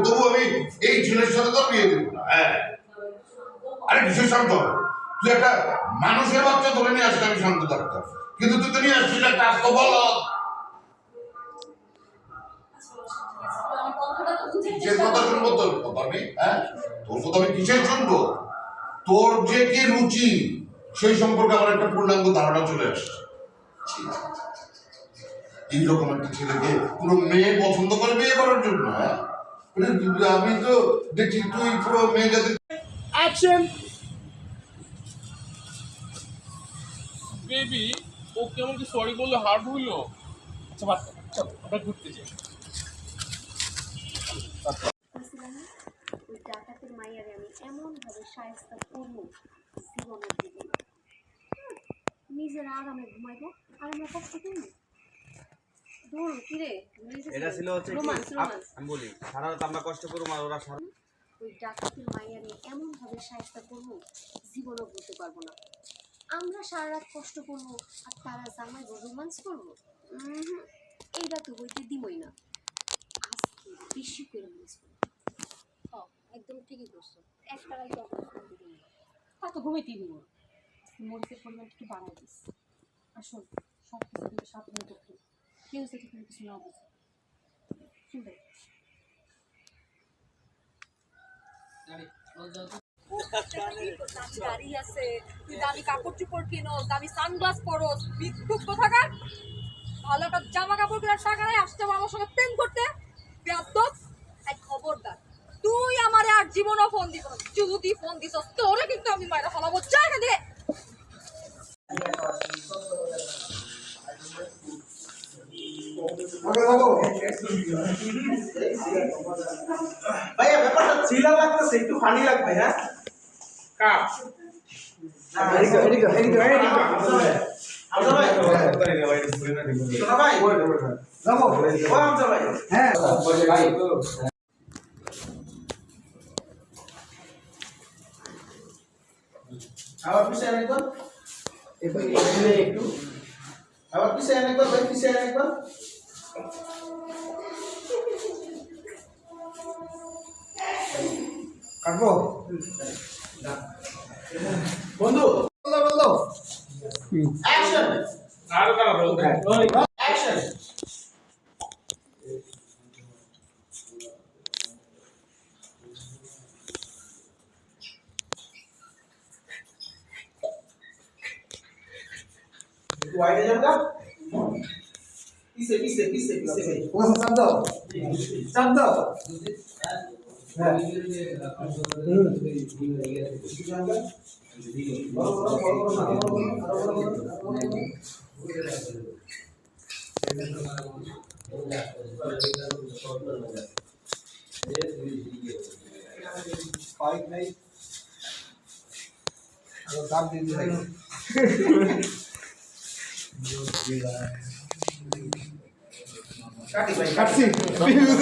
তবু আমি এই ছেলের সাথে তো বিয়ে দেবো না। হ্যাঁ, আরে কিসের শান্ত? তুই একটা মানুষের বাচ্চা ধরে নিয়ে আসলে আমি শান্ত থাকতাম, কিন্তু তুই তো নিয়ে আসছিস একটা আস্ত বল। কিসের কথা শুনবো তোর কথা? আমি তোর কথা আমি কিসের শুনবো? তোর যে কি রুচি সেই সম্পর্কে আমার একটা পূর্ণাঙ্গ ধারণা চলে আসছে। এইরকম একটা ছেলেকে পুরো মেয়ে পছন্দ করে বিয়ে করার জন্য? হ্যাঁ, আমি তো দেখছি তুই পুরো মেয়ে জাতি। অ্যাকশন। বেবি, ও কেমন কি সরি বললো, হার্ট হইলো? আচ্ছা বাদ দাও, চলো আমরা ঘুরতে যাই। ওই ডাকাতের মাইয়ারে আমি এমন ভাবে শায়েস্তা করবো, জীবনের দিকে নিজের আরামে ঘুমাইবো আর আমরা কষ্ট করবো। ধরুন কিরে, এটা ছিল হচ্ছে আমি বলি সারা রাত আমরা কষ্ট করবো আর ওরা সারা ওই ডাকাতের মাইয়ারে এমন ভাবে শায়েস্তা করবো, জীবনও বলতে পারবো না। আমরা সারা রাত কষ্ট করবো আর তারা জামাইবো, রোমান্স করবো। এইটা তো হইতে দিবই না। আজকে বেশি করে রোমান্স করবো। একদম ঠিকই করছো। একটা রাত তা তো ঘুমাইতেই দিব। মরিচের পরিমাণটা একটু বাড়াই দিস। আসল সব কিছু কিন্তু সাবধানে করতে, কেউ যদি কোনো কিছু না বুঝে। শুনবে গাড়ি আছে, তুই দামি কাপড় চোপড় কিনোস, দামি সানগ্লাস পরোস, বিদ্যুৎ কোথাকার। ভালো একটা জামা কাপড় কেনার টাকা নাই, আসতে আমার সঙ্গে প্রেম করতে। বেয়াদব, এক খবরদার তুই আমারে আর জীবনও ফোন দিব না। যদি ফোন দিস তোরে কিন্তু আমি মাইরা ফলাবো। যা এখান থেকে। ভাইয়া ব্যাপারটা থ্রিলার লাগতেছে, একটু ফানি লাগবে। হ্যাঁ কাপ আমজা ভাই, যাবো ও আমজা ভাই। হ্যাঁ ভাই, আবার পিছে আরেকবার একটু, আবার পিছে আরেকবার ভাই, পিছে আরেকবার। কাটবো বন্ধু, বন্ধু অ্যাকশন। আরো কারা বলতে অ্যাকশন। वाइड जाऊंगा पीछे पीछे पीछे पीछे भाई वो सब दो फाइट नहीं और काम दे दी काटी भाई काटी